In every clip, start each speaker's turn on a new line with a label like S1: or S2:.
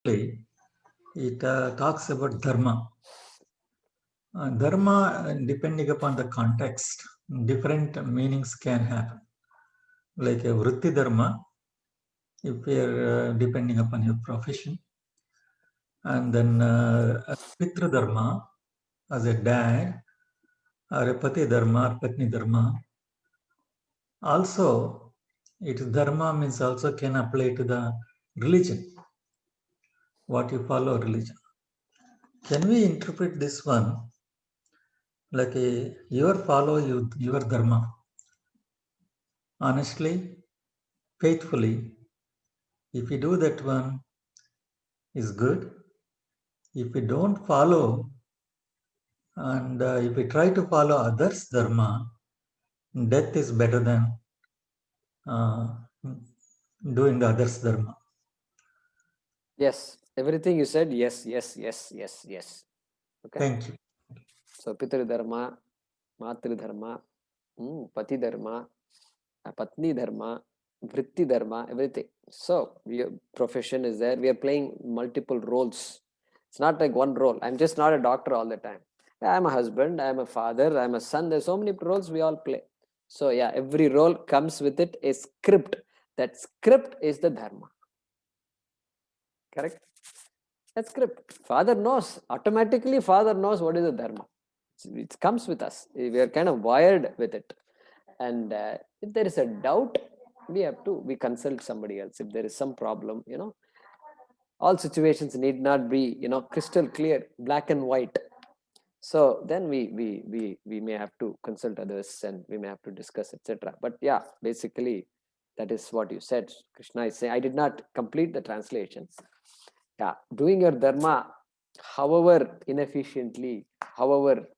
S1: it talks about dharma. Dharma, depending upon the context, different meanings can happen. Like a vritti dharma, if we are depending upon your profession, and then a pitra dharma as a dad, or a pati dharma or patni dharma. Also, it dharma means also can apply to the religion, what you follow religion. Can we interpret this one like your follow your dharma honestly, faithfully? If you do that one, is good. If you don't follow, and if you try to follow others' dharma, death is better than uh, doing the others' dharma.
S2: Yes, everything you said, yes, yes, yes, yes, yes. Okay.
S1: Thank you.
S2: So Pitru Dharma, Matru Dharma, Pati Dharma, Patni Dharma, Vritti Dharma, everything. So your profession is there. We are playing multiple roles. It's not like one role. I'm just not a doctor all the time. I'm a husband, I'm a father, I'm a son. There's so many roles we all play. So yeah, every role comes with it a script. That script is the dharma. Correct? That script. Father knows, automatically father knows what is the dharma. It comes with us. We are kind of wired with it. And if there is a doubt, we consult somebody else. If there is some problem, all situations need not be, crystal clear, black and white. So then we may have to consult others and we may have to discuss, etc. But yeah, basically that is what you said. Krishna is saying, I did not complete the translation. Yeah, doing your dharma, however inefficiently, however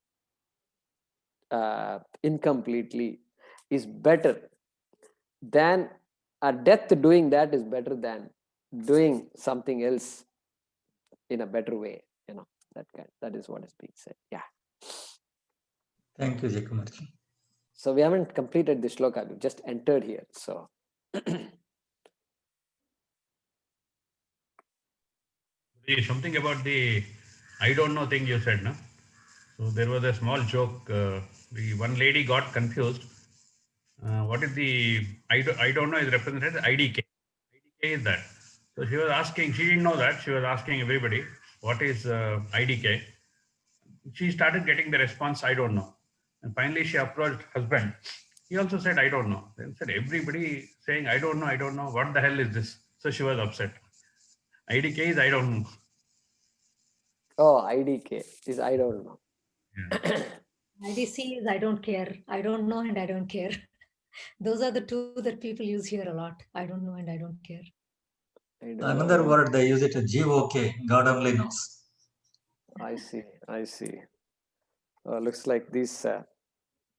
S2: incompletely, is better than a death. Doing that is better than doing something else in a better way. That is what is being said. Yeah.
S1: Thank you, Jakumarji.
S2: So we haven't completed the shloka. We've just entered here. So
S3: something about the I don't know thing you said, no? So there was a small joke. The one lady got confused. What is the I don't know is represented as IDK. IDK is that. So she was asking. She didn't know that. She was asking everybody what is IDK. She started getting the response I don't know, and finally she approached husband. He also said I don't know. Then said everybody saying I don't know. I don't know. What the hell is this? So she was upset. IDK is I don't know.
S2: IDK is I don't know.
S3: Yeah.
S4: IDC is I don't care. I don't know and I don't care. Those are the two that people use here a lot. I don't know and I don't care.
S1: Another word they use it GOK, God only knows.
S2: I see. Looks like these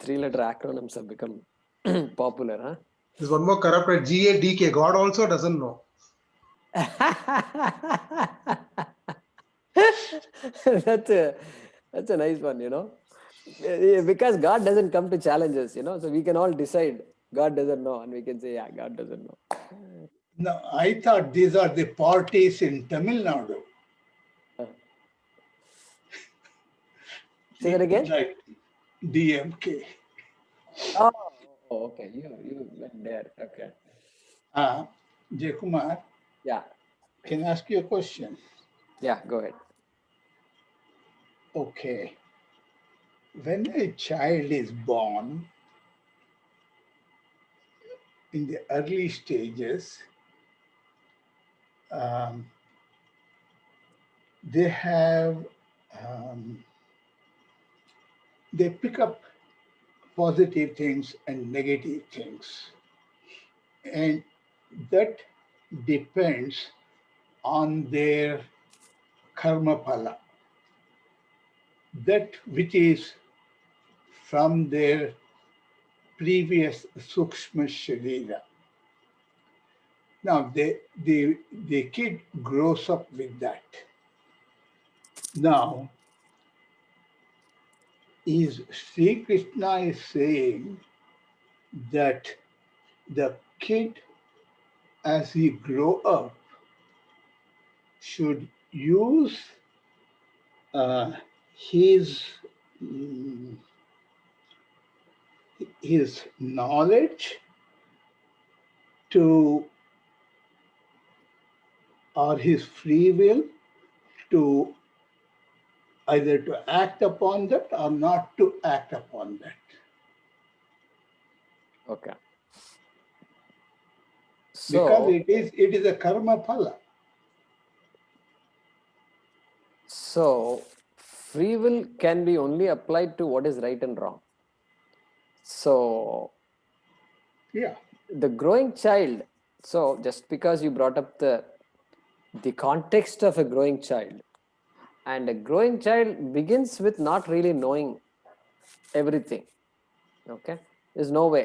S2: 3-letter acronyms have become popular, huh?
S5: There's one more corrupt word, GADK. God also doesn't know.
S2: That's a nice one, because God doesn't come to challenges, so we can all decide God doesn't know, and we can say, yeah, God doesn't know.
S6: No, I thought these are the parties in Tamil Nadu.
S2: Say that again?
S6: Right. DMK.
S2: Oh, okay. You went there. Okay.
S6: Jayakumar.
S2: Yeah.
S6: Can I ask you a question?
S2: Yeah, go ahead.
S6: Okay. When a child is born, in the early stages, they have, they pick up positive things and negative things. And that depends on their karma phala, that which is from their previous sukshma sharira. Now, the kid grows up with that. Now, Sri Krishna is saying that the kid, as he grow up, should use his mm, his knowledge to, or his free will to either to act upon that or not to act upon that.
S2: Okay.
S6: Because
S2: So,
S6: it is a karma phala.
S2: so free will can be only applied to what is right and wrong. So
S6: Yeah.
S2: the growing child, so just because you brought up the context of a growing child, and a growing child begins with not really knowing everything. Okay, there's no way,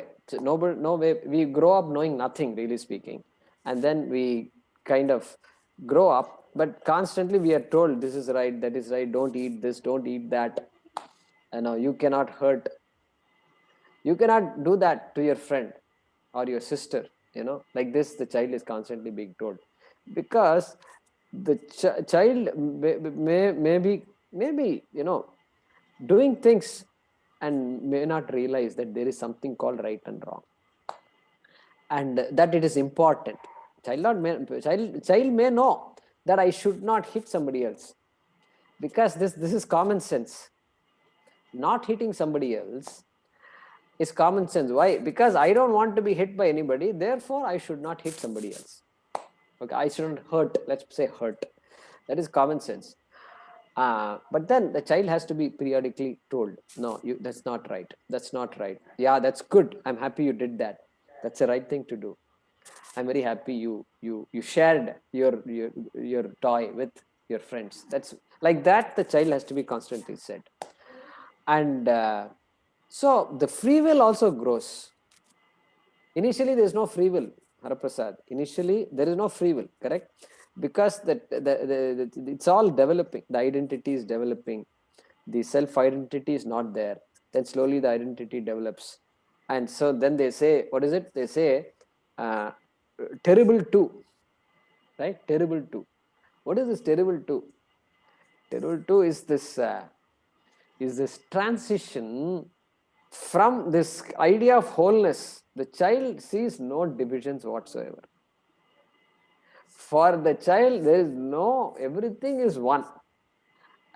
S2: no way we grow up knowing nothing, really speaking, and then we kind of grow up, but constantly we are told this is right, that is right, don't eat this, don't eat that, you cannot hurt, you cannot do that to your friend or your sister, like this the child is constantly being told, because the child maybe doing things and may not realize that there is something called right and wrong, and that it is important. Child may know that I should not hit somebody else, because this is common sense. Not hitting somebody else is common sense. Why? Because I don't want to be hit by anybody, therefore I should not hit somebody else. Okay, I shouldn't hurt, let's say hurt. That is common sense. But then the child has to be periodically told, no, that's not right, that's not right. Yeah, that's good, I'm happy you did that, that's the right thing to do. I'm very happy you shared your toy with your friends. That's like that, the child has to be constantly said. And so the free will also grows. Initially there is no free will, Haraprasad. Initially there is no free will, correct? Because it's all developing, the identity is developing, the self-identity is not there, then slowly the identity develops. And so then they say, what is it? They say, terrible two, right? Terrible two. What is this terrible two? Terrible two is this transition from this idea of wholeness. The child sees no divisions whatsoever. For the child, there is no, everything is one.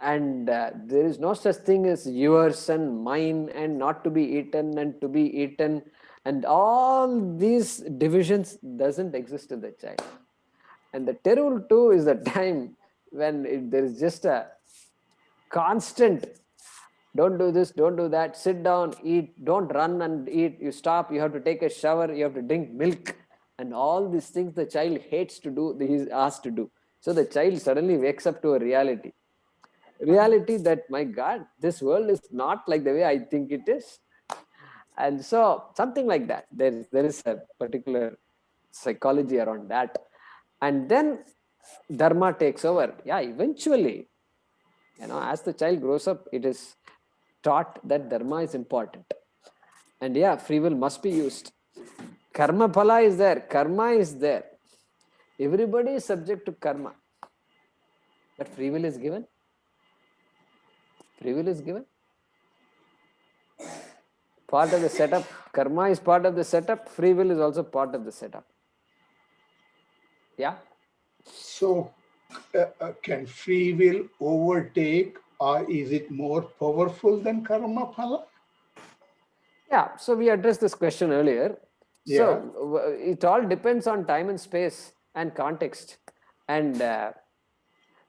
S2: And there is no such thing as yours and mine and not to be eaten and to be eaten. And all these divisions doesn't exist in the child. And the terrible two is the time when there is just a constant, don't do this, don't do that, sit down, eat, don't run and eat, you stop, you have to take a shower, you have to drink milk, and all these things the child hates to do, he is asked to do. So the child suddenly wakes up to a reality that, my God, this world is not like the way I think it is. And so something like that, there is a particular psychology around that. And then dharma takes over. Yeah, eventually, as the child grows up, it is taught that dharma is important. And yeah, free will must be used. Karma phala is there, karma is there. Everybody is subject to karma. But free will is given. Free will is given. Part of the setup. Karma is part of the setup. Free will is also part of the setup. Yeah.
S6: So can free will overtake, or is it more powerful than karma phala?
S2: Yeah. So we addressed this question earlier.
S6: Yeah.
S2: So it all depends on time and space and context. And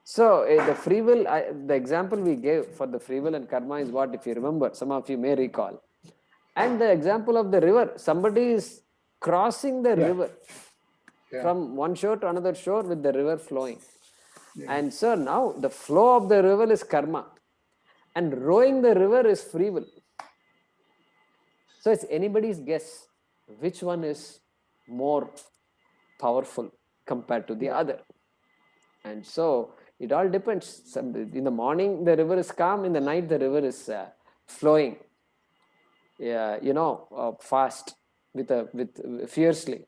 S2: so the free will, the example we gave for the free will and karma is what, if you remember, some of you may recall. And the example of the river, somebody is crossing the river from one shore to another shore with the river flowing. And so now the flow of the river is karma, and rowing the river is free will. So it's anybody's guess which one is more powerful compared to the other. And so it all depends. In the morning the river is calm, in the night the river is flowing, fast, with fiercely.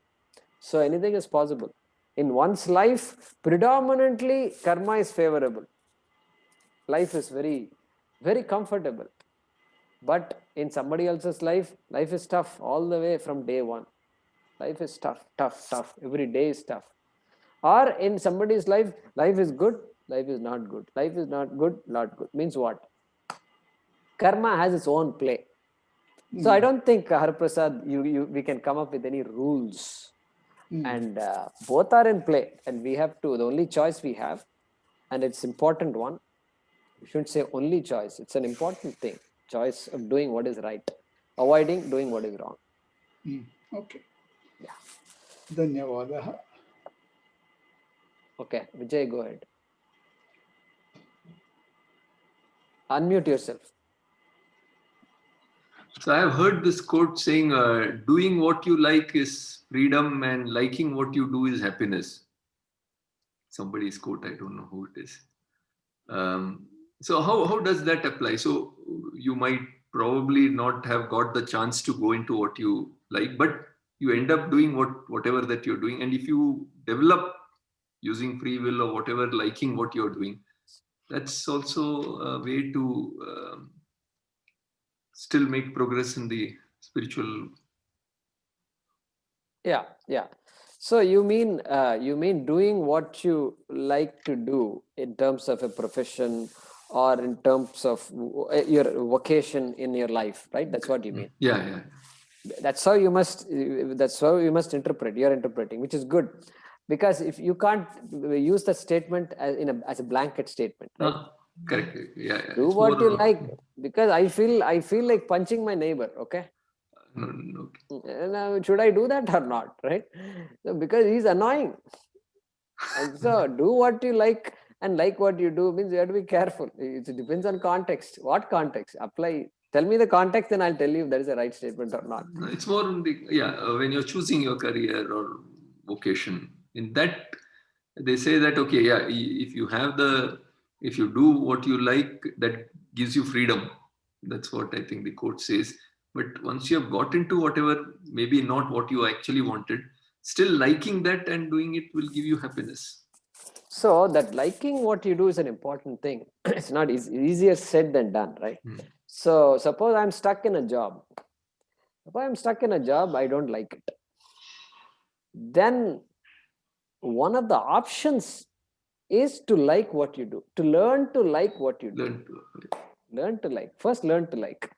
S2: So anything is possible. In one's life, predominantly karma is favorable. Life is very, very comfortable. But in somebody else's life, life is tough all the way from day one. Life is tough, tough, tough. Every day is tough. Or in somebody's life, life is good, life is not good. Life is not good, not good. Means what? Karma has its own play. So I don't think, Hariprasad, we can come up with any rules. And both are in play. And we have to, the only choice we have, and it's important one, you shouldn't say only choice. It's an important thing. Choice of doing what is right, avoiding doing what is wrong.
S6: Okay.
S2: Yeah.
S6: Dhanyavadaha.
S2: Okay, Vijay, go ahead. Unmute yourself.
S7: So I have heard this quote saying, doing what you like is freedom and liking what you do is happiness. Somebody's quote, I don't know who it is. So how does that apply? So you might probably not have got the chance to go into what you like, but you end up doing whatever that you're doing. And if you develop using free will or whatever, liking what you're doing, that's also a way to still make progress in the spiritual.
S2: Yeah. So you mean doing what you like to do in terms of a profession or in terms of your vocation in your life, right? That's what you mean.
S7: Yeah.
S2: That's how you must interpret. You're interpreting, which is good, because if you can't use the statement as a blanket statement, right?
S7: Correct. Yeah.
S2: Do
S7: It's
S2: what you
S7: more,
S2: like, because I feel like punching my neighbor. Okay.
S7: No.
S2: Now, should I do that or not, right? So, because he's annoying. And so do what you like, and like what you do means you have to be careful. It depends on context. What context? Apply. Tell me the context, then I'll tell you if that is a right statement or not.
S7: No, it's more in the, when you're choosing your career or vocation, in that they say that, okay, yeah, if you do what you like, that gives you freedom. That's what I think the quote says. But once you have got into whatever, maybe not what you actually wanted, still liking that and doing it will give you happiness.
S2: So that liking what you do is an important thing. It's not easier said than done, right? So suppose I'm stuck in a job. I don't like it. Then one of the options is to like what you do, to learn to like what you do. First learn to like.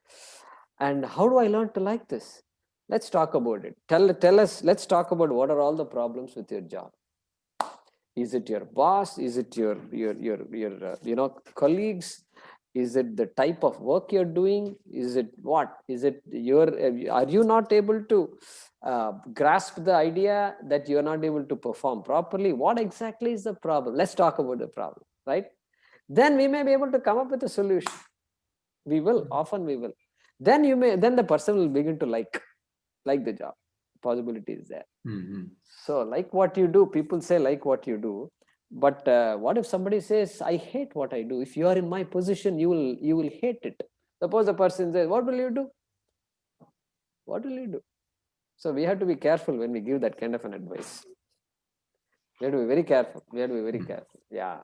S2: And how do I learn to like this? Let's talk about it. Tell us, let's talk about what are all the problems with your job. Is it your boss? Is it your colleagues? Is it the type of work you're doing? Is it what? Is it are you not able to grasp the idea that you're not able to perform properly? What exactly is the problem? Let's talk about the problem, right? Then we may be able to come up with a solution. Often we will. Then the person will begin to like the job. Possibility is there. So like what you do, people say like what you do, but what if somebody says, I hate what I do? If you are in my position, you will hate it. Suppose the person says, what will you do? So we have to be careful when we give that kind of an advice. We have to be very careful. Yeah.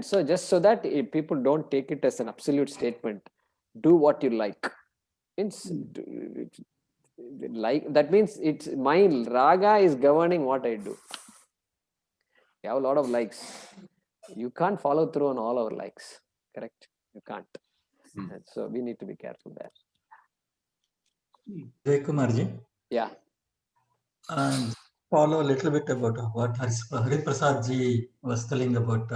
S2: So just so that people don't take it as an absolute statement, do what you like. Like that means it's my raga is governing what I do. We have a lot of likes. You can't follow through on all our likes, correct? You can't. And so we need to be careful there.
S1: Jay Kumarji.
S2: Yeah.
S1: And follow a little bit about what Hariprasad ji was telling about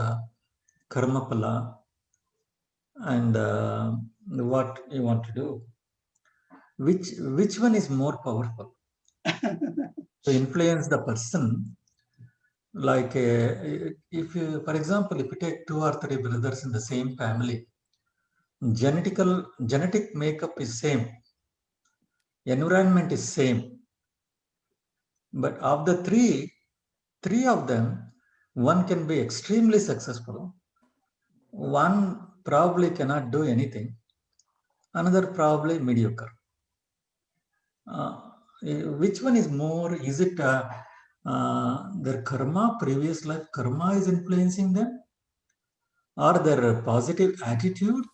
S1: karma pala and what you want to do. Which one is more powerful to influence the person? Like if you, for example, if you take 2 or 3 brothers in the same family, genetic makeup is same, environment is same, but of the three of them, one can be extremely successful, one probably cannot do anything, another probably mediocre. which one is more? Is it their karma, previous life karma is influencing them, or their positive attitude,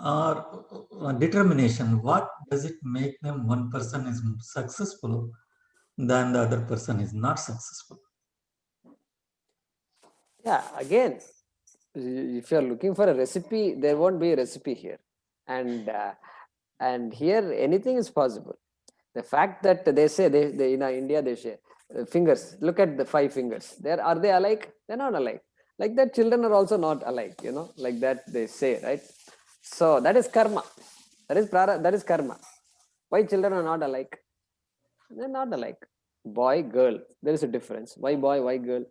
S1: or determination? What does it make them? One person is successful, then the other person is not successful.
S2: Yeah, again, if you're looking for a recipe, there won't be a recipe here. And here anything is possible. The fact that they say they in India they say fingers, look at the 5 fingers. Are they alike? They're not alike. Like that, children are also not alike, like that they say, right? So that is karma. That is karma. Why children are not alike? They're not alike. Boy, girl, there is a difference. Why boy, why girl?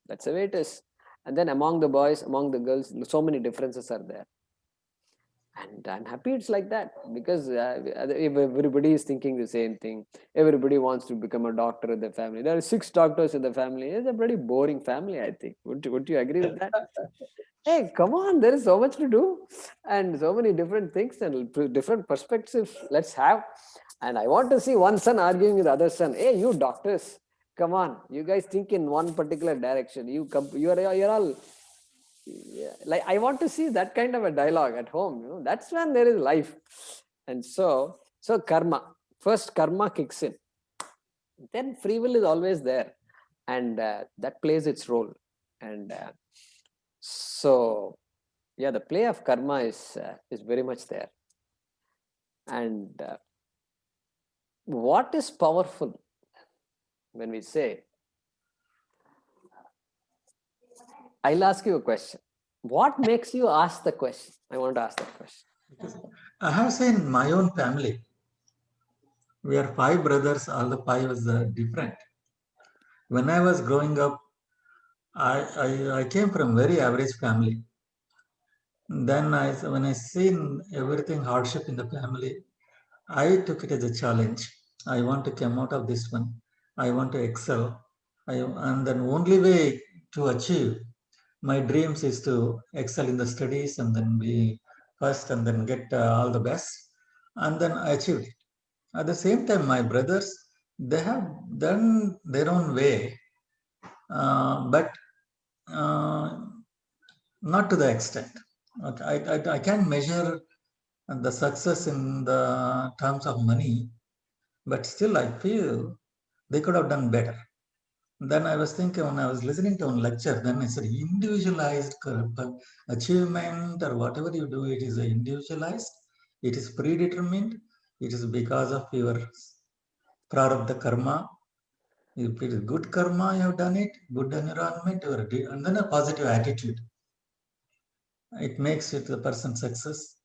S2: That's the way it is. And then among the boys, among the girls, so many differences are there. And I'm happy it's like that, because everybody is thinking the same thing. Everybody wants to become a doctor in the family. There are 6 doctors in the family. It's a pretty boring family, I think. Would you agree with that? Hey, come on, there is so much to do and so many different things and different perspectives. Let's have. And I want to see one son arguing with the other son. Hey, you doctors, come on, you guys think in one particular direction. You're all, yeah, like I want to see that kind of a dialogue at home. That's when there is life. And so karma, first karma kicks in, then free will is always there, and that plays its role. And so yeah, the play of karma is very much there. And what is powerful when we say, I'll ask you a question. What makes you ask the question? I want to ask that question.
S1: Because I have seen my own family. We are 5 brothers, all the 5 was different. When I was growing up, I came from very average family. Then when I seen everything hardship in the family, I took it as a challenge. I want to come out of this one. I want to excel. And then only way to achieve my dreams is to excel in the studies and then be first and then get all the best. And then I achieved it. At the same time, my brothers, they have done their own way, but uh, not to the extent. I can't measure the success in the terms of money, but still I feel they could have done better. Then I was thinking, when I was listening to one lecture, then I said individualized achievement or whatever you do, it is individualized, it is predetermined, it is because of your prarabdha karma. If it is good karma, you have done it, good environment, and then a positive attitude. It makes it the person success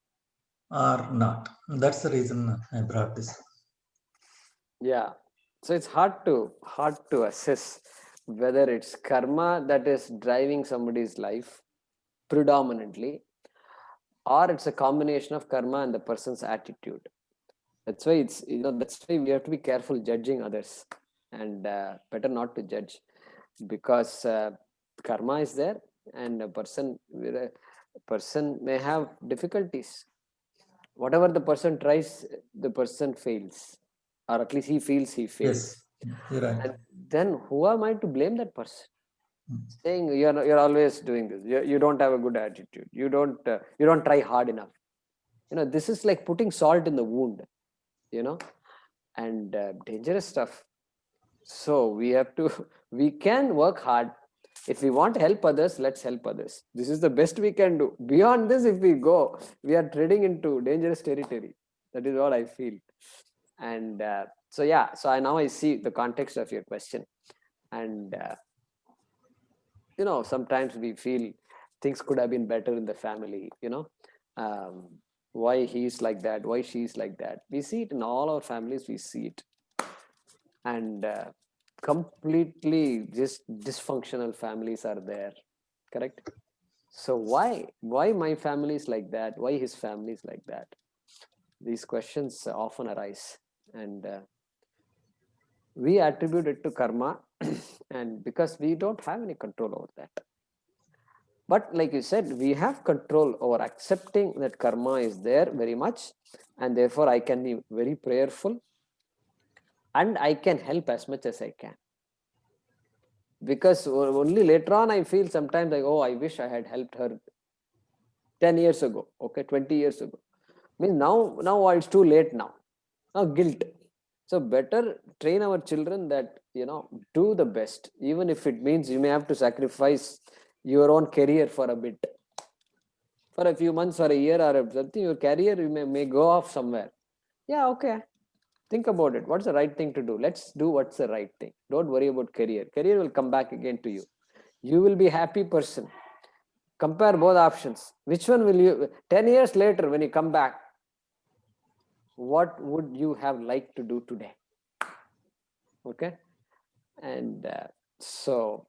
S1: or not. That's the reason I brought this.
S2: Yeah. So it's hard to assess whether it's karma that is driving somebody's life predominantly, or it's a combination of karma and the person's attitude. That's why that's why we have to be careful judging others, and better not to judge, because karma is there, and a person may have difficulties. Whatever the person tries, the person fails, or at least he feels he fails.
S1: Yes, you're right.
S2: And then who am I to blame that person? Saying you're always doing this, you don't have a good attitude, you don't try hard enough. This is like putting salt in the wound, and dangerous stuff. So we can work hard. If we want to help others, let's help others. This is the best we can do. Beyond this, if we go, we are treading into dangerous territory. That is what I feel. And so now I see the context of your question. And sometimes we feel things could have been better in the family. Why he's like that, why she's like that. We see it in all our families. We see it. And completely just dysfunctional families are there, correct? So why my family is like that, why his family is like that? These questions often arise, and we attribute it to karma and because we don't have any control over that. But like you said, we have control over accepting that karma is there very much, and therefore I can be very prayerful and I can help as much as I can. Because only later on I feel sometimes like, oh, I wish I had helped her 10 years ago, okay, 20 years ago. Means now it's too late now. Now guilt. So better train our children that, do the best, even if it means you may have to sacrifice your own career for a bit. For a few months or a year or something, your career you may go off somewhere. Yeah, okay. Think about it. What's the right thing to do? Let's do what's the right thing. Don't worry about career. Career will come back again to you. You will be a happy person. Compare both options. Which one will you, 10 years later, when you come back, what would you have liked to do today? Okay. And so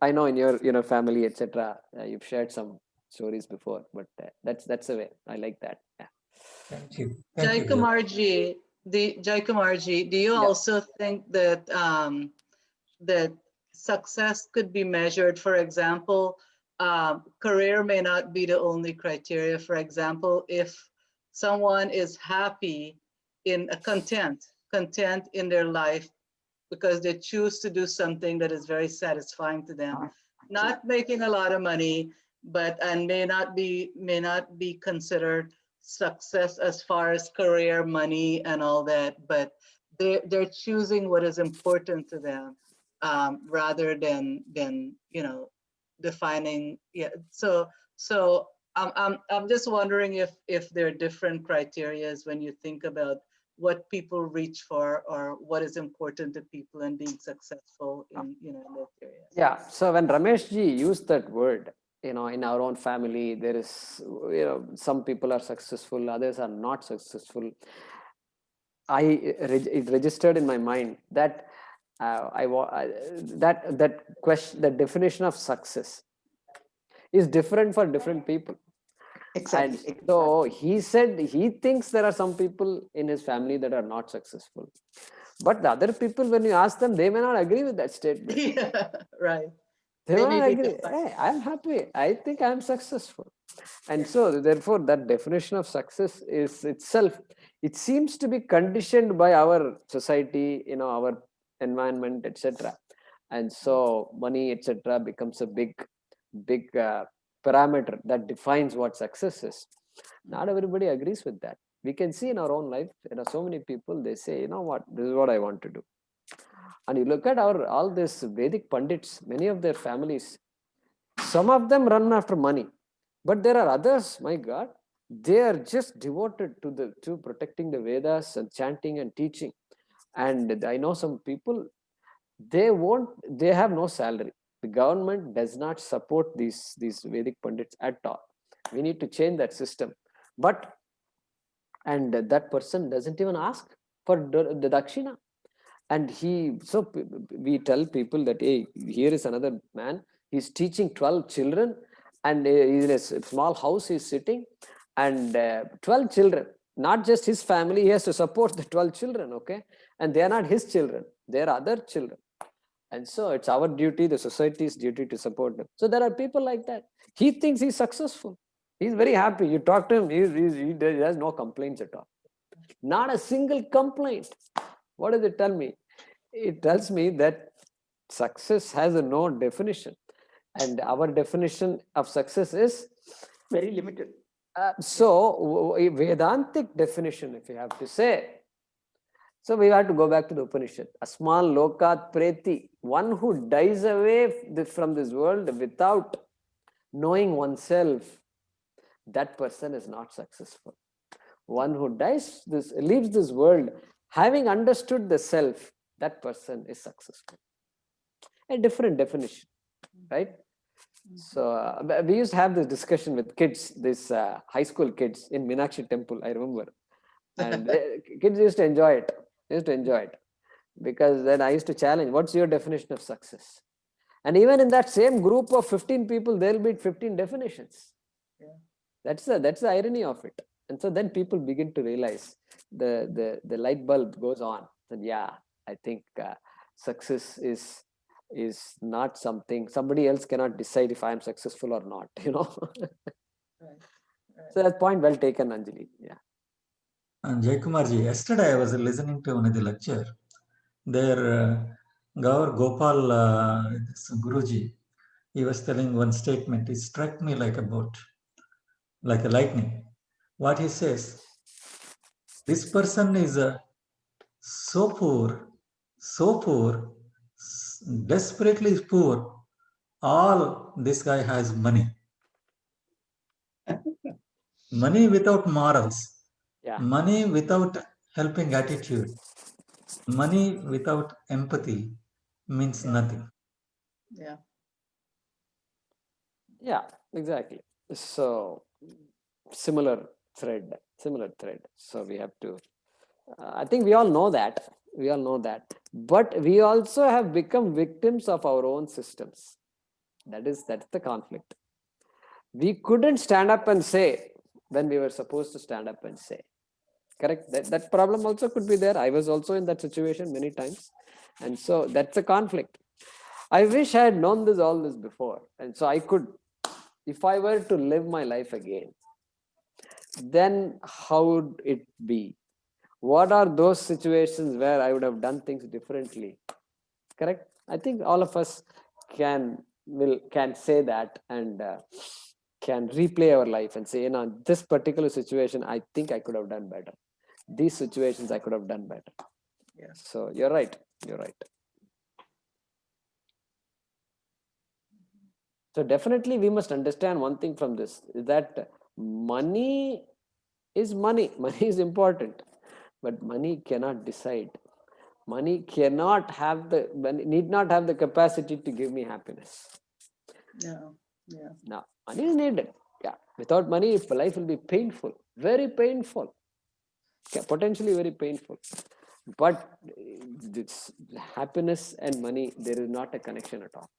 S2: I know in your family, etc., you've shared some stories before, but that's the way. I like that. Yeah.
S1: Thank you.
S8: Jai
S1: Thank you.
S8: Kumarji, do you
S2: Yeah.
S8: also think that that success could be measured? For example, career may not be the only criteria. For example, if someone is happy content in their life because they choose to do something that is very satisfying to them, not making a lot of money, but and may not be considered success as far as career, money, and all that, but they're choosing what is important to them, rather than defining. Yeah. So I'm just wondering if there are different criterias when you think about what people reach for or what is important to people and being successful in that area.
S2: Yeah. So when Ramesh ji used that word, in our own family, there is, some people are successful, others are not successful. It registered in my mind that that question, the definition of success is different for different people.
S9: Exactly.
S2: And so he said he thinks there are some people in his family that are not successful, but the other people, when you ask them, they may not agree with that statement.
S8: Yeah, right.
S2: They may
S8: Maybe
S2: not
S8: they
S2: agree.
S8: define.
S2: Hey, I'm happy. I think I'm successful. And so therefore that definition of success is itself, it seems to be conditioned by our society, our environment, etc. And so money, etc., becomes a big parameter that defines what success is. Not everybody agrees with that. We can see in our own life, so many people, they say, you know what, this is what I want to do. And you look at all these Vedic Pandits, many of their families, some of them run after money, but there are others, my God, they are just devoted to protecting the Vedas and chanting and teaching. And I know some people, they have no salary. The government does not support these Vedic Pandits at all. We need to change that system. And that person doesn't even ask for the dakshina. And we tell people that, hey, here is another man, he's teaching 12 children, and he's in a small house, he's sitting, and 12 children, not just his family, he has to support the 12 children, okay? And they are not his children, they are other children. And so it's our duty, the society's duty, to support them. So there are people like that. He thinks he's successful. He's very happy. You talk to him, he has no complaints at all. Not a single complaint. What does it tell me? It tells me that success has no definition. And our definition of success is
S9: Very limited.
S2: so Vedantic definition, if you have to say. So we have to go back to the Upanishad. Asman lokat preti, one who dies away from this world without knowing oneself, that person is not successful. One who leaves this world having understood the self, that person is successful. A different definition, right? So we used to have this discussion with kids, high school kids in Meenakshi temple, I remember. And kids used to enjoy it. Because then I used to challenge, what's your definition of success? And even in that same group of 15 people, there'll be 15 definitions.
S8: Yeah.
S2: That's the irony of it. And so then people begin to realize the light bulb goes on. And yeah, I think success is not something somebody else cannot decide if I am successful or not,
S8: Right.
S2: So that point well taken, Anjali. Yeah.
S1: And Jaykumarji, yesterday I was listening to one of the lecture. There, Gaur Gopal, this Guruji, he was telling one statement. It struck me like a bolt, like a lightning. What he says, this person is so poor, desperately poor. All this guy has money. Money without morals.
S2: Yeah.
S1: Money without helping attitude. Money without empathy means nothing.
S8: Yeah.
S2: Yeah, exactly. So similar thread. So we have to, I think we all know that. But we also have become victims of our own systems. That's the conflict. We couldn't stand up and say when we were supposed to stand up and say. Correct? That problem also could be there. I was also in that situation many times. And so that's a conflict. I wish I had known all this before. And so I could, if I were to live my life again, then how would it be? What are those situations where I would have done things differently? Correct? I think all of us can say that and can replay our life and say, this particular situation, I think I could have done better. These situations I could have done better.
S8: Yeah.
S2: So you're right. So definitely we must understand one thing from this, that money is important, but money cannot decide. Money need not have the capacity to give me happiness.
S8: No. Yeah.
S2: Now, money is needed. Yeah. Without money, life will be painful, very painful, potentially very painful. But this happiness and money, there is not a connection at all.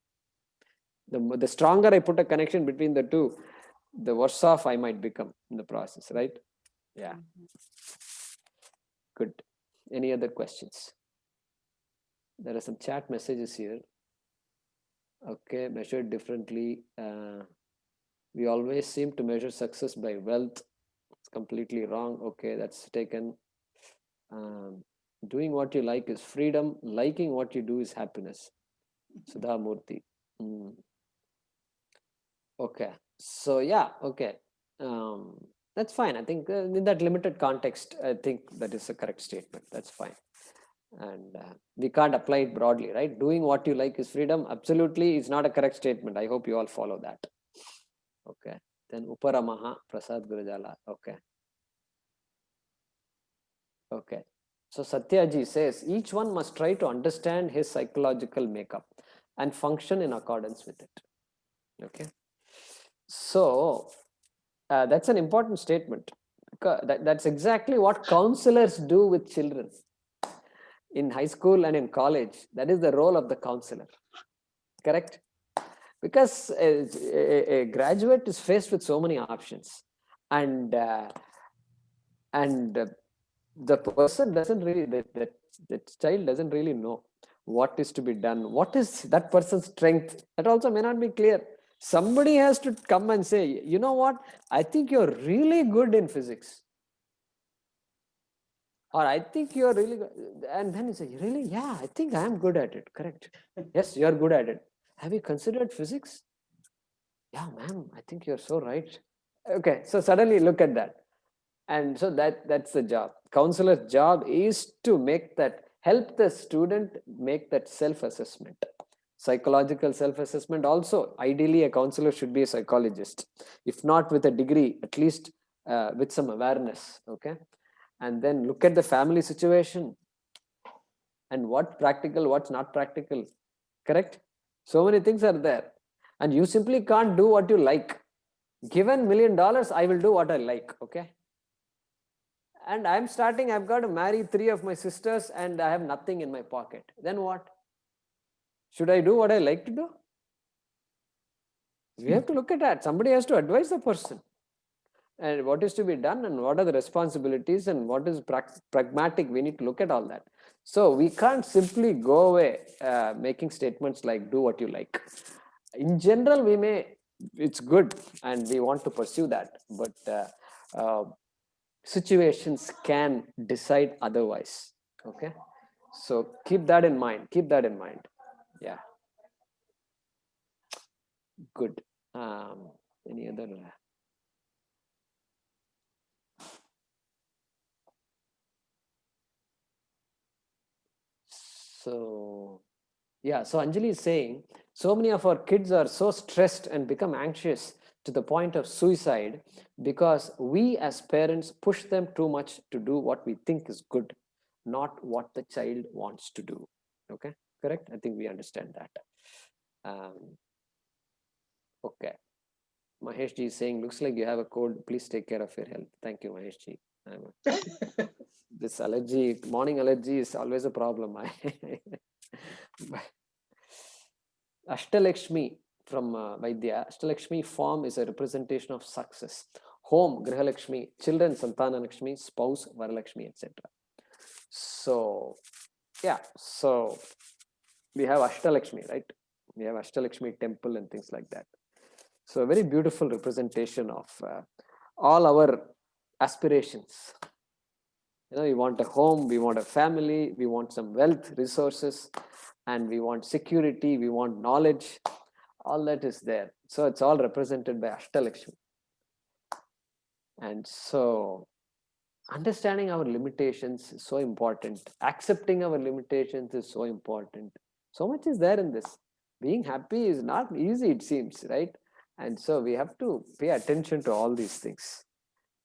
S2: The stronger I put a connection between the two, the worse off I might become in the process, right? Yeah. Good. Any other questions? There are some chat messages here. Okay, measured differently. We always seem to measure success by wealth. It's completely wrong. Okay, that's taken. Doing what you like is freedom. Liking what you do is happiness. Sudha Murthy. Okay. So yeah, okay. That's fine. I think in that limited context, I think that is a correct statement. That's fine. And we can't apply it broadly, right? Doing what you like is freedom. Absolutely, it's not a correct statement. I hope you all follow that. Okay. Then Uparamaha Prasad Gurujala. Okay. Okay. So Satyaji says each one must try to understand his psychological makeup and function in accordance with it. Okay. So that's an important statement. That's exactly what counselors do with children in high school and in college. That is the role of the counselor. Correct? Because a graduate is faced with so many options, and the person doesn't really, that child doesn't really know what is to be done, what is that person's strength. That also may not be clear. Somebody has to come and say, you know what, I think you're really good in physics, or I think you're really good. And then you say, really? Yeah, I think I am good at it. Correct. Yes, you're good at it. Have you considered physics? Yeah, ma'am, I think you're so right. Okay, so suddenly look at that. And so that's the job. Counselor's job is to help the student make that self-assessment. Psychological self-assessment also. Ideally, a counselor should be a psychologist. If not with a degree, at least with some awareness. Okay. And then look at the family situation and what's practical, what's not practical. Correct? So many things are there. And you simply can't do what you like. Given $1 million, I will do what I like. Okay. And I've got to marry 3 of my sisters and I have nothing in my pocket. Then what? Should I do what I like to do? We have to look at that. Somebody has to advise the person. And what is to be done and what are the responsibilities and what is pragmatic. We need to look at all that. So we can't simply go away making statements like do what you like. In general, it's good and we want to pursue that. But situations can decide otherwise. Okay, so keep that in mind. Keep that in mind. Yeah. Good. Any other? So, yeah, so Anjali is saying, so many of our kids are so stressed and become anxious to the point of suicide because we as parents push them too much to do what we think is good, not what the child wants to do. Okay, correct? I think we understand that. Okay. Mahesh ji is saying, looks like you have a cold. Please take care of your health. Thank you, Mahesh ji. This allergy, morning allergy is always a problem. Ashtalakshmi from Vaidya. Ashtalakshmi form is a representation of success. Home, Grihalakshmi, children, Santanalakshmi, spouse, Varalakshmi, etc. So, yeah, so we have Ashtalakshmi, right? We have Ashtalakshmi temple and things like that. So a very beautiful representation of all our aspirations. You know, we want a home, we want a family, we want some wealth, resources, and we want security, we want knowledge. All that is there. So it's all represented by Ashtalakshmi. And so understanding our limitations is so important. Accepting our limitations is so important. So much is there in this. Being happy is not easy, it seems, right? And so we have to pay attention to all these things.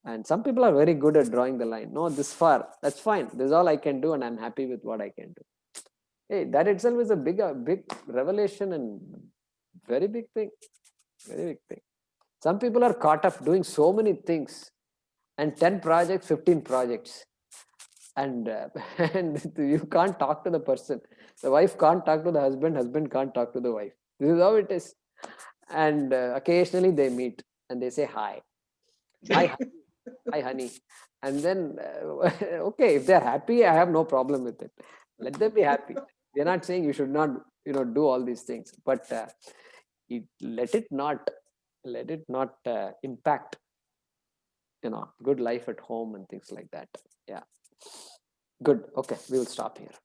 S2: And some people are very good at drawing the line. No, this far, that's fine. This is all I can do, and I'm happy with what I can do. Hey, that itself is a big revelation and very big thing. Very big thing. Some people are caught up doing so many things, and 10 projects, 15 projects. And, and you can't talk to the person. The wife can't talk to the husband, husband can't talk to the wife. This is how it is. And occasionally they meet and they say hi. Hi, hi, honey. And then, okay, if they're happy, I have no problem with it. Let them be happy. We're not saying you should not, do all these things, but let it not impact, good life at home and things like that. Yeah. Good. Okay, we will stop here.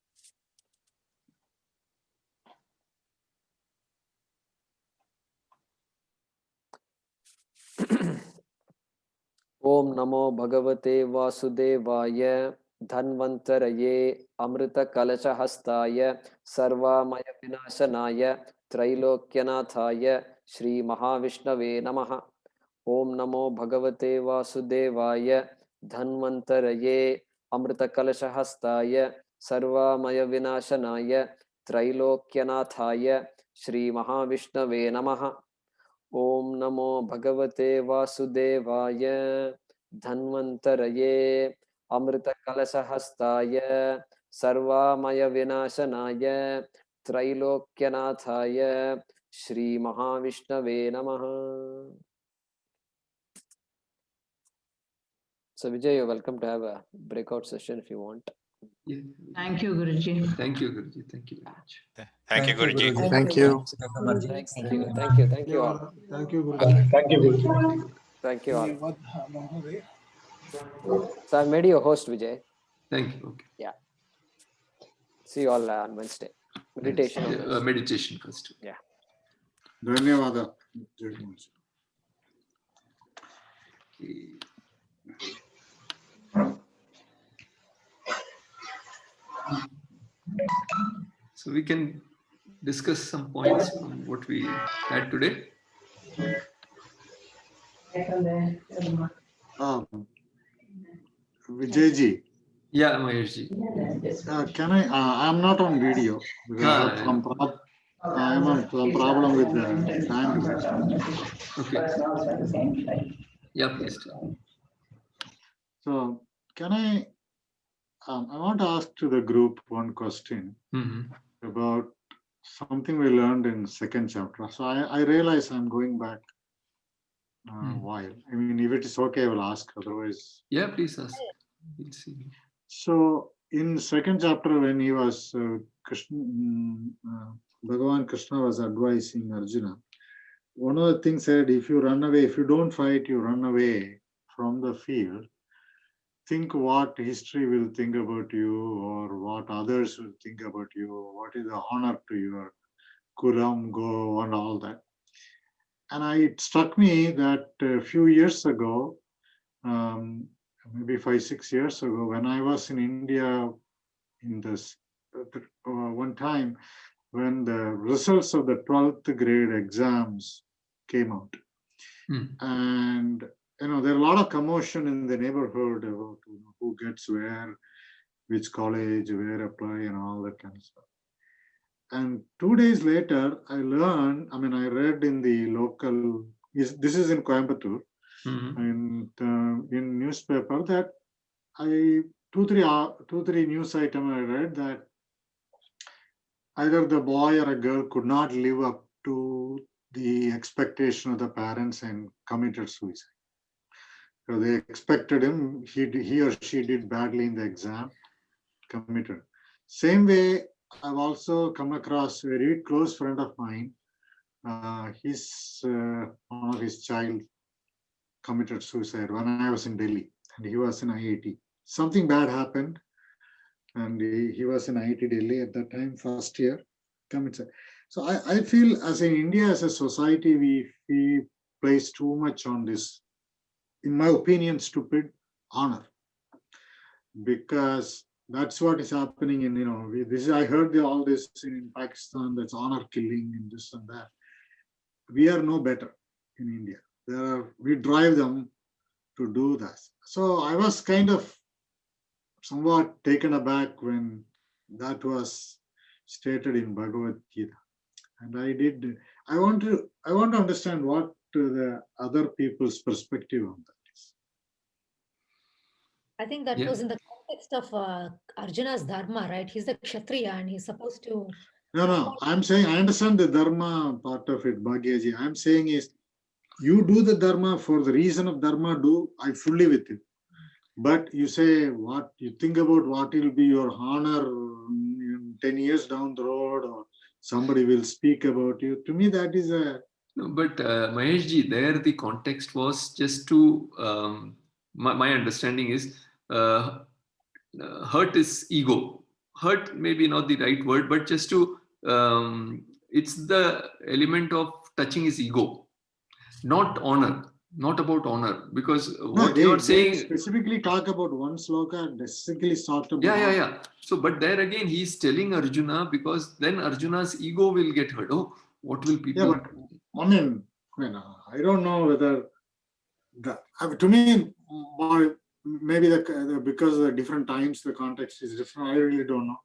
S2: Om Namo Bhagavate Vasudevaya Dhanvantaraye Amrita Kalasha Hastaya Sarvamaya Vinashanaya Trailokyanataya Shri Mahavishnave Namaha. Om Namo Bhagavate Vasudevaya Dhanvantaraye Amrita Kalasha Hastaya Sarvamaya Vinashanaya Trailokyanataya Shri Mahavishnave Namaha. Om Namo Bhagavate Vasudevaya Dhanvantaraye Amrita Kalasahastaya Sarvamaya Vinashanaya Trailokyanataya Shri Mahavishnave Namaha. So Vijay, you're welcome to have a breakout session if you want.
S7: Yeah.
S10: Thank you, Guruji.
S7: Thank you, Guruji. Thank you very much.
S11: Thank you, Guruji.
S1: Thank you.
S2: Thank you all.
S5: Thank you, Guruji.
S6: Thank you, Guruji.
S2: Thank you all. So I made you a host, Vijay.
S7: Thank you. Okay.
S2: Yeah. See you all on Wednesday. Meditation on Wednesday.
S7: Meditation first.
S2: Yeah.
S6: Dhanyavada.
S7: Okay. So we can discuss some points from what we had today.
S6: Vijayji.
S7: Yeah, Maheshji.
S6: Can I? I'm not on video because I am on some problem with the bandwidth.
S7: Okay. Yeah, please.
S6: So can I? I want to ask to the group one question about something we learned in second chapter. So I realize I'm going back a while. I mean, if it is okay, I will ask. Otherwise,
S7: yeah, please ask. We'll see.
S6: So in second chapter, when he was Bhagavan Krishna was advising Arjuna, one of the things said, if you run away, if you don't fight, you run away from the field. think what history will think about you or what others will think about you, what is the honor to your kulam, go, and all that. And it struck me that a few years ago, maybe 5-6 years ago, when I was in India in this one time, when the results of the 12th grade exams came out. And there are a lot of commotion in the neighborhood about who gets where, which college, where apply, and all that kind of stuff. And 2 days later, I read in the local, this is in Coimbatore, in newspaper that two, three news item I read that either the boy or a girl could not live up to the expectation of the parents and committed suicide. So they expected him, he or she did badly in the exam, committed. Same way, I've also come across a very close friend of mine. One of his child committed suicide when I was in Delhi, and he was in IIT. Something bad happened, and he was in IIT Delhi at that time, first year, committed. So I feel as in India, as a society, we place too much on this, in my opinion, stupid honor, because that's what is happening in, I heard all this in Pakistan, that's honor killing and this and that. We are no better in India. We drive them to do that. So I was kind of somewhat taken aback when that was stated in Bhagavad Gita. And I want to understand what the other people's perspective on that is.
S4: I think that was in the context of Arjuna's dharma, right? He's the Kshatriya and he's supposed to...
S6: No, I'm saying, I understand the dharma part of it, Bhagyaji. I'm saying is, you do the dharma for the reason of dharma, I fully with you. But you say what you think about what will be your honor 10 years down the road, or somebody will speak about you. To me, that is a...
S7: No, but Maheshji, there the context was just to, my understanding is, hurt is ego. Hurt maybe not the right word, but just to, it's the element of touching his ego, not honor, not about honor. Because what you are saying...
S6: specifically talk about one sloka, specifically talked about...
S7: Yeah. So, but there again, he's telling Arjuna, because then Arjuna's ego will get hurt. Oh, what will people...
S6: Yeah, but I don't know whether... to me, maybe because of the different times, the context is different. I really don't know.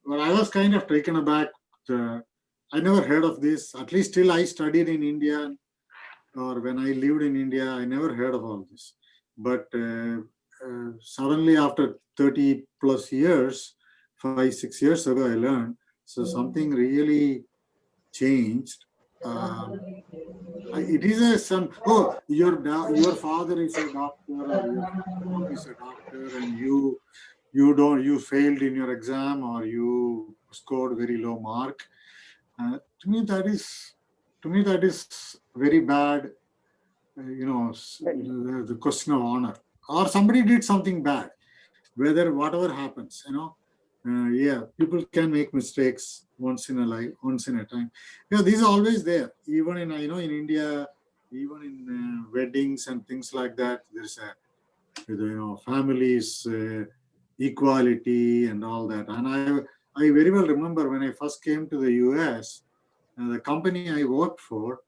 S6: But I was kind of taken aback. I never heard of this. At least till I studied in India, or when I lived in India, I never heard of all this. But suddenly after 30 plus years, 5-6 years ago, I learned. So something really changed. It is your father is a doctor, or your mom is a doctor, and you failed in your exam, or you scored very low mark. To me that is very bad. The question of honor, or somebody did something bad, whatever happens, people can make mistakes once in a time. This is always there, even in in India, even in weddings and things like that. There's families, equality and all that. And I very well remember when I first came to the US, the company I worked for,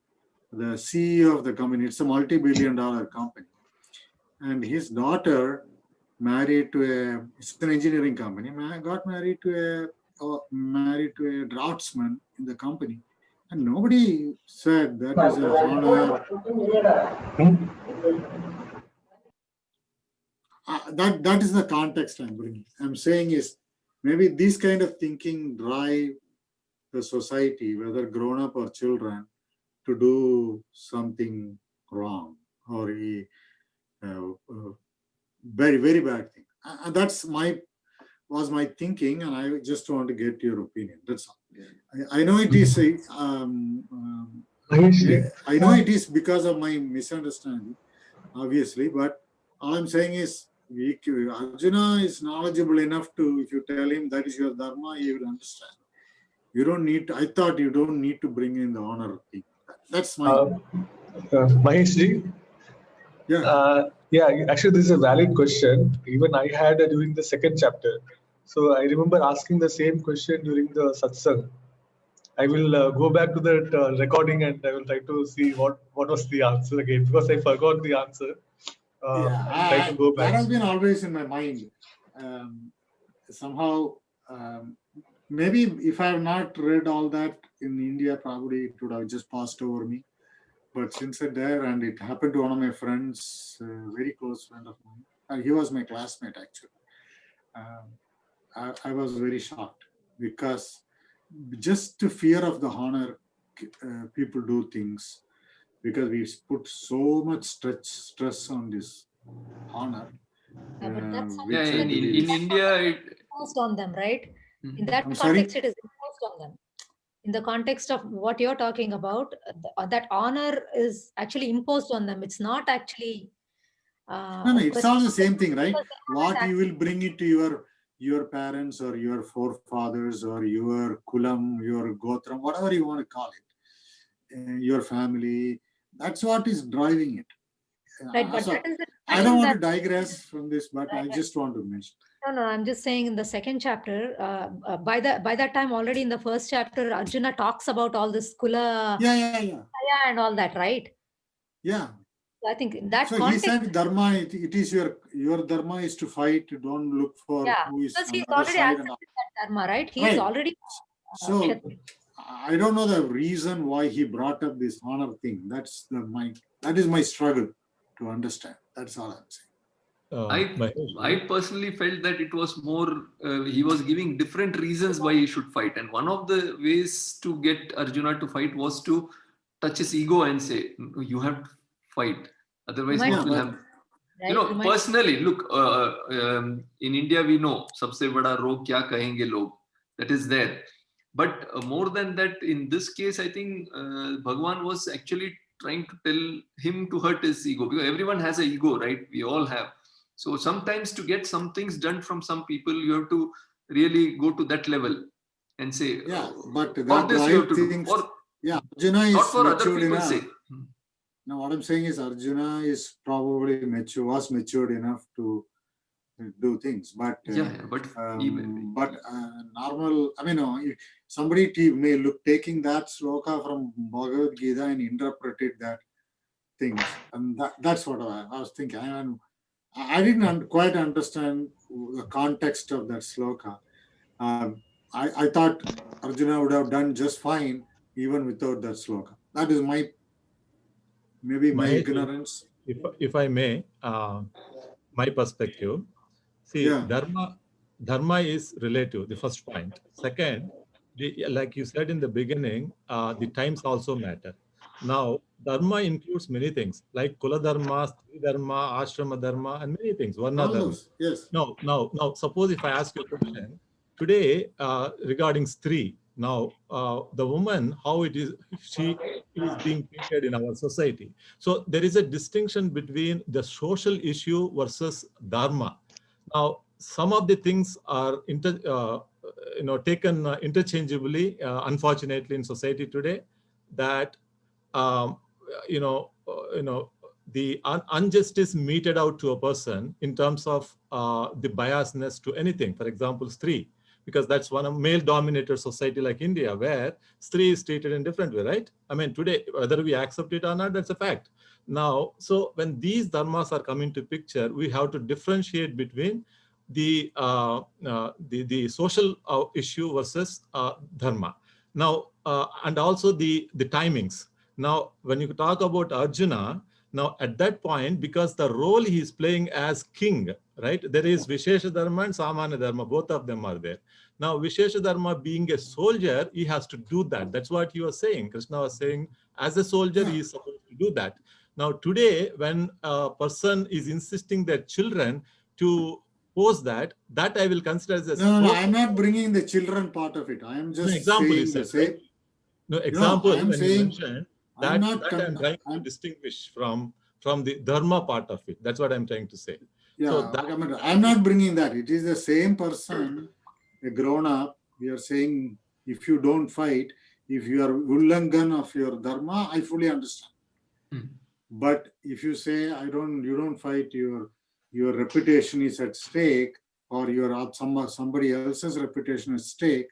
S6: the CEO of the company, it's a multi-billion-dollar company, and his daughter married to it's an engineering company, got married to a draftsman in the company, and nobody said that is a honor. That is the context I'm bringing. I'm saying is maybe this kind of thinking drive the society, whether grown up or children, to do something wrong or a very, very bad thing. And that's was my thinking, and I just want to get your opinion. That's all. I know it is I know it is because of my misunderstanding, obviously, but all I'm saying is Arjuna is knowledgeable enough to, if you tell him that is your dharma, he will understand. You don't need to, I thought you don't need to bring in the honor thing. That's my.
S10: Mahesh ji, yeah, actually, this is a valid question. Even I had during the second chapter. So I remember asking the same question during the satsang. I will go back to that recording and I will try to see what was the answer again, because I forgot the answer. I'll try to go back.
S6: That has been always in my mind. Somehow, maybe if I have not read all that in India, probably it would have just passed over me. But since I'm there, and it happened to one of my friends, very close friend of mine, and he was my classmate actually. I was very shocked because just the fear of the honor, people do things because we put so much stress on this honor.
S4: But that's
S7: in India,
S4: imposed on them, right? In that
S6: I'm
S4: context,
S6: sorry?
S4: it is imposed on them. In the context of what you're talking about, that honor is actually imposed on them. It's not actually.
S6: No, it's all the same thing, right? What you will bring it to your parents or your forefathers or your kulam, your gotram, whatever you want to call it, your family. That's what is driving it.
S4: Right, but that is the
S6: I don't want to digress from this, but I just want to mention.
S4: No, I'm just saying in the second chapter, by that time already in the first chapter, Arjuna talks about all this kula, and all that, right?
S6: Yeah.
S4: I think in that
S6: so
S4: context.
S6: He said dharma, it is your dharma is to fight, don't look for who is
S4: because
S6: on
S4: he's
S6: the other
S4: already
S6: side.
S4: accepted that dharma, right? He's already.
S6: So I don't know the reason why he brought up this honor thing. That is my struggle to understand. That's all I'm saying.
S7: I personally felt that it was more, he was giving different reasons why he should fight. And one of the ways to get Arjuna to fight was to touch his ego and say, you have to fight. Otherwise, what will happen? Right? Personally, look, in India, we know, sabse bada rog kya kahenge log. That is there. But more than that, in this case, I think Bhagwan was actually trying to tell him to hurt his ego, because everyone has an ego, right? We all have. So sometimes to get some things done from some people, you have to really go to that level and say,
S6: but
S7: for this you have to do. For,
S6: Arjuna is
S7: not for other
S6: matured
S7: people's
S6: enough.
S7: sake.
S6: Now, what I'm saying is Arjuna is probably was matured enough to do things, but normal. I mean, somebody may taking that sloka from Bhagavad Gita and interpreted that things, and that's what I was thinking. I didn't quite understand the context of that sloka. I thought Arjuna would have done just fine even without that sloka. That is my ignorance.
S11: If I may, my perspective. See, dharma is relative, the first point. Second, like you said in the beginning, the times also matter. Now, dharma includes many things like kula dharma, stri dharma, ashrama dharma, and many things. Varna dharma.
S6: Yes.
S11: Now, suppose if I ask you a question today regarding stri. Now, the woman, how she is being treated in our society. So there is a distinction between the social issue versus dharma. Now, some of the things are taken interchangeably, unfortunately, in society today. That the injustice meted out to a person in terms of the biasness to anything. For example, stri, because that's one of male-dominated society like India, where stri is treated in different way, right? I mean, today, whether we accept it or not, that's a fact. Now, so when these dharmas are coming to picture, we have to differentiate between the social issue versus dharma. Now, and also the timings. Now, when you talk about Arjuna, now at that point, because the role he is playing as king, right? There is Vishesha Dharma and Samana Dharma, both of them are there. Now, Vishesha Dharma being a soldier, he has to do that. That's what he was saying. Krishna was saying, as a soldier, he is supposed to do that. Now, today, when a person is insisting their children to pose that I will consider as a
S6: No, I'm not bringing the children part of it. I am just saying the same.
S11: Right? No, example,
S6: I am
S11: when
S6: saying,
S11: you mentioned that, I'm trying to distinguish from the dharma part of it. That's what I'm trying to say.
S6: Yeah,
S11: So that,
S6: I mean, I'm not bringing that. It is the same person, a grown up. We are saying if you don't fight, if you are ullangan of your dharma, I fully understand. But if you say you don't fight, your reputation is at stake, or somebody else's reputation at stake,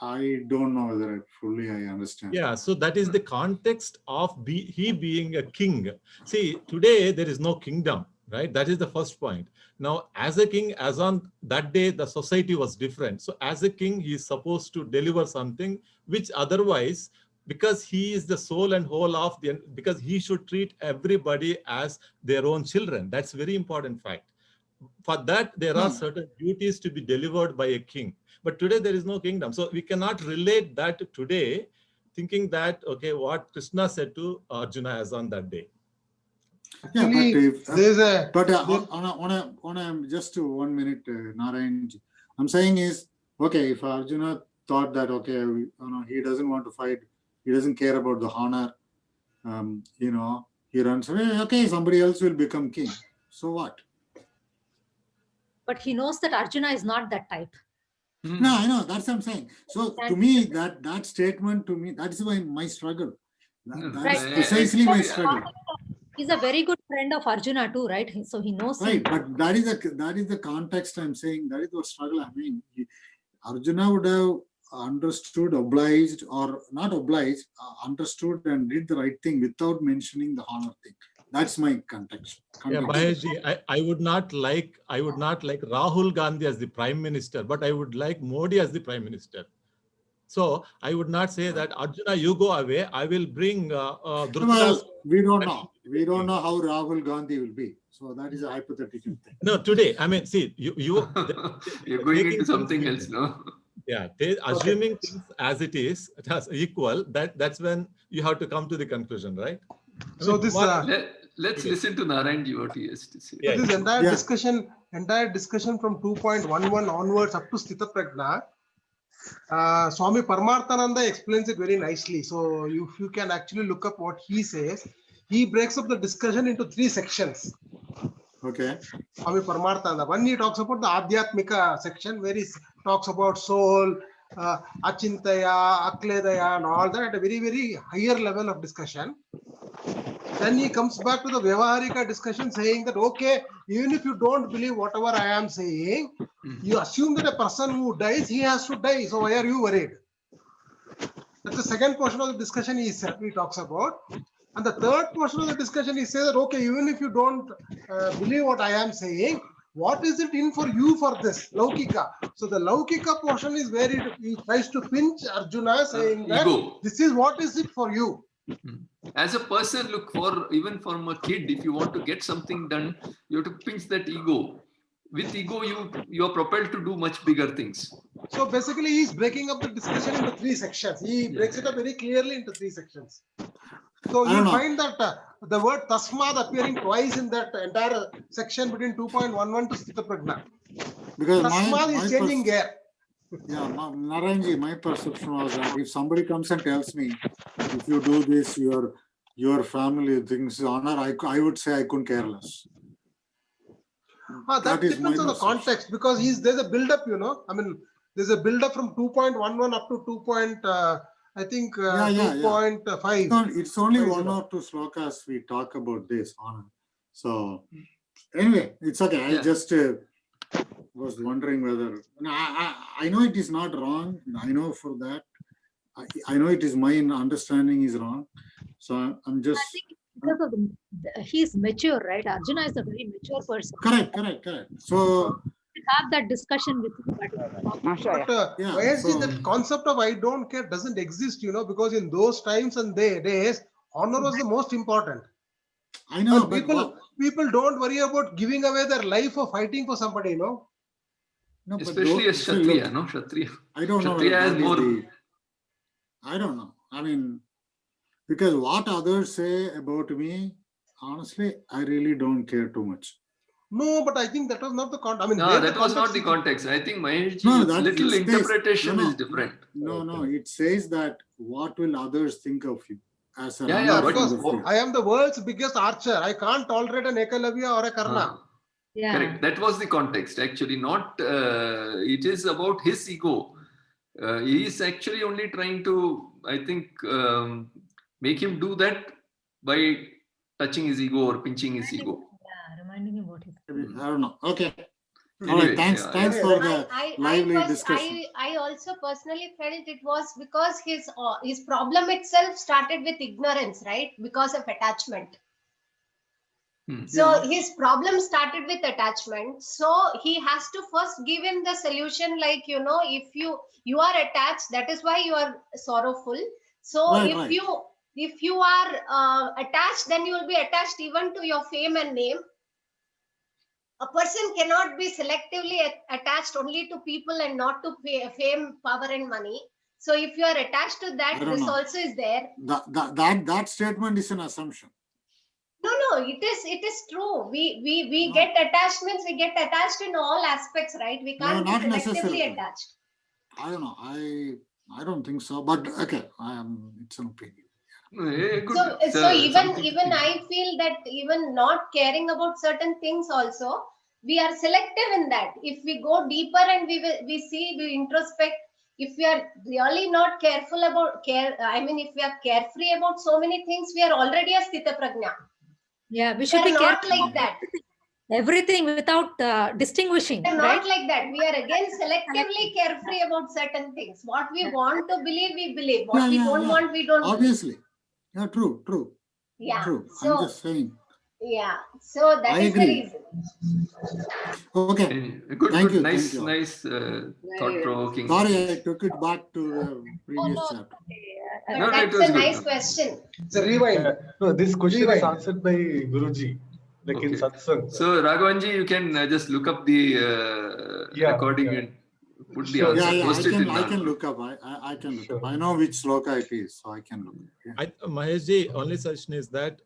S6: I don't know whether I understand.
S11: yeah, so that is the context of he being a king. See, today there is no kingdom, right? That is the first point. Now, as a king, as on that day, the society was different. So as a king, he is supposed to deliver something which otherwise, because he is the soul and whole of because he should treat everybody as their own children. That's very important fact. For that, there are certain duties to be delivered by a king. But today there is no kingdom. So we cannot relate that today, thinking that, okay, what Krishna said to Arjuna as on that day.
S5: Actually,
S6: on a just 1 minute, Narayan, I'm saying is, okay, if Arjuna thought that, okay, he doesn't want to fight, he doesn't care about the honor, he runs away, okay, somebody else will become king. So what?
S4: But he knows that Arjuna is not that type.
S6: No, I know, that's what I'm saying. So to me, that statement, to me, that's why my struggle. That's precisely my struggle.
S4: He's a very good friend of Arjuna too, right? So he knows
S6: right,
S4: him.
S6: But that is the context I'm saying. That is the struggle. I mean, Arjuna would have understood, obliged, or not obliged, understood and did the right thing without mentioning the honor thing. That's my context.
S11: Yeah, Maheshji, I would not like Rahul Gandhi as the prime minister, but I would like Modi as the prime minister. So I would not say that Arjuna, you go away. I will bring Dhritarashtra.
S6: We don't know. We don't know how Rahul Gandhi will be. So that is a hypothetical thing.
S11: No, today, I mean, see, you're
S7: going into something else, no?
S11: Yeah, assuming things as it is, it has equal. That's when you have to come to the conclusion, right?
S12: So this
S7: let's listen to Narayanji what he has to say.
S12: So this entire discussion from 2.11 onwards up to Sthita Prajna, Swami Paramarthananda explains it very nicely. So if you can actually look up what he says, he breaks up the discussion into 3 sections.
S6: Okay.
S12: Swami Paramarthananda. One, he talks about the Adhyatmika section, where he talks about soul, Achintaya, Akledaya, and all that at a very, very higher level of discussion. Then he comes back to the Vyavaharika discussion, saying that, okay, even if you don't believe whatever I am saying, you assume that a person who dies, he has to die. So why are you worried? That's the second portion of the discussion he talks about. And the third portion of the discussion, he says that, okay, even if you don't believe what I am saying, what is it in for you for this? Laukika. So the Laukika portion is where he tries to pinch Arjuna, saying that this is what is it for you.
S7: As a person, look, even from a kid, if you want to get something done, you have to pinch that ego. With ego, you are propelled to do much bigger things.
S12: So basically, he's breaking up the discussion into 3 sections. He breaks it up very clearly into 3 sections. So you find that the word tasmad appearing twice in that entire section between 2.11 to Sthita Prajna.
S6: Because
S12: tasmad is changing gear.
S6: Yeah, Narayanji, my perception was that if somebody comes and tells me, if you do this, your family thinks honor, I would say I couldn't care less.
S12: That depends on the context, because there's a build-up, I mean, there's a build-up from 2.11 up to 2.5.
S6: It's only 1 or 2 slokas we talk about this honor. So anyway, it's okay. I just was wondering whether I know it is not wrong. I know for that. I know it is my understanding is wrong. So I'm just.
S4: I think because of he's mature, right? Arjuna is a very mature person.
S6: Correct. So
S4: have that discussion with him.
S12: But that concept of I don't care doesn't exist, because in those times and days, honor was the most important.
S6: I know,
S12: but people don't worry about giving away their life for fighting for somebody,
S6: No,
S7: especially as Kshatriya, no? Kshatriya.
S6: I don't know.
S7: Kshatriya has more.
S6: I don't know. I mean, because what others say about me, honestly, I really don't care too much.
S12: No, but I think that was not the context. I mean,
S7: no, that was not the context. I think Maheshji, little interpretation is different.
S6: No. It says that what will others think of you? As a
S12: because I am the world's biggest archer. I can't tolerate an Ekalavya or a Karna.
S4: Yeah.
S7: Correct. That was the context. Actually, not. It is about his ego. He is actually only trying to, I think, make him do that by touching his ego or pinching his ego.
S4: Yeah, reminding him what he.
S6: I don't know. Okay. All
S7: Anyway,
S6: right. Thanks.
S7: yeah,
S6: Thanks
S7: yeah.
S6: for the lively discussion.
S13: I also personally felt it was because his problem itself started with ignorance, right? Because of attachment. So his problem started with attachment. So he has to first give him the solution, like, you know, if you are attached, that is why you are sorrowful. So
S6: Right,
S13: if you are attached, then you will be attached even to your fame and name. A person cannot be selectively attached only to people and not to fame, power, and money. So if you are attached to that, this also is there.
S6: That statement is an assumption.
S13: No, it is true. We get attached, means we get attached in all aspects, right? We can't be selectively attached.
S6: I don't know. I don't think so. But okay, it's an opinion.
S13: So even I feel that even not caring about certain things also, we are selective in that. If we go deeper and we see, we introspect, if we are really not careful about if we are carefree about so many things, we are already a sthita prajna.
S4: Yeah, we should be
S13: not
S4: careful
S13: like that.
S4: Everything without distinguishing.
S13: We are
S4: right?
S13: not like that. We are again selectively carefree about certain things. What we want to believe, we believe. What we don't want, we don't.
S6: Obviously. Yeah, true.
S13: Yeah.
S6: True.
S13: So,
S6: I'm just saying.
S13: Yeah. So that is the reason.
S6: Okay.
S7: Good.
S6: Thank you.
S7: Nice,
S6: thank you.
S7: nice, thought-provoking.
S6: Sorry, I took it back to the previous chapter.
S13: But that's a nice question.
S12: It's a rewind.
S10: No, this question is answered by Guruji, like in Satsang.
S7: So Raghavanji, you can just look up the recording and put the answer. Post it in
S6: I can look up. I can look up. I know which sloka it is, so I can look up.
S11: Maheshji, only suggestion is that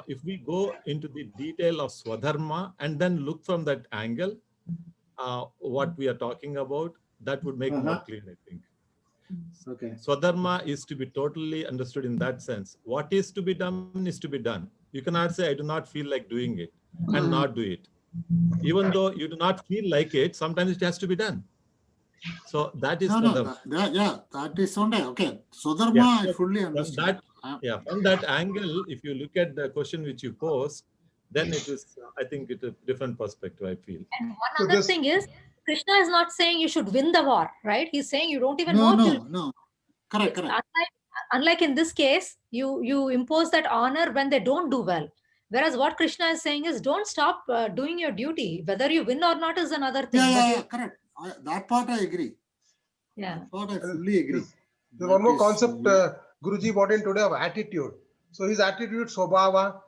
S11: if we go into the detail of Swadharma and then look from that angle, what we are talking about, that would make more clear, I think.
S6: Okay.
S11: Swadharma is to be totally understood in that sense. What is to be done is to be done. You cannot say, I do not feel like doing it and not do it. Even though you do not feel like it, sometimes it has to be done. So that is
S6: that is Sunday. Okay. Swadharma, I fully understand.
S11: From that angle, if you look at the question which you posed, then it is, I think, it's a different perspective, I feel.
S4: And one other thing is, Krishna is not saying you should win the war, right? He's saying you don't even know.
S6: No. Correct.
S4: Unlike in this case, you impose that honor when they don't do well. Whereas what Krishna is saying is, don't stop doing your duty. Whether you win or not is another thing.
S6: Correct. That part I agree.
S4: Yeah.
S6: That part I fully agree.
S12: There's one more concept Guruji brought in today of attitude. So his attitude, Swabhava.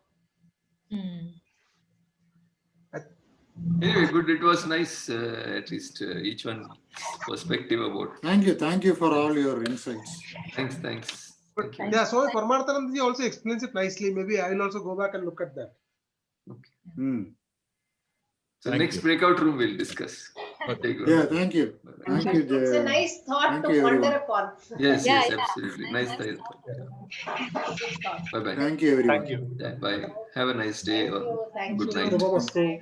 S7: Anyway, good. It was nice, at least each one perspective about.
S6: Thank you for all your insights.
S7: Thanks.
S12: But yeah, so Paramarthanandaji also explains it nicely. Maybe I will also go back and look at that.
S7: Okay. So next breakout room we'll discuss.
S6: Yeah, thank you. Thank you, Jay.
S13: It's a nice thought to ponder upon.
S7: Yes, absolutely. Nice thought. Bye-bye.
S6: Thank you, everyone.
S10: Thank you.
S7: Bye. Have a nice day or good night.
S12: Namaste.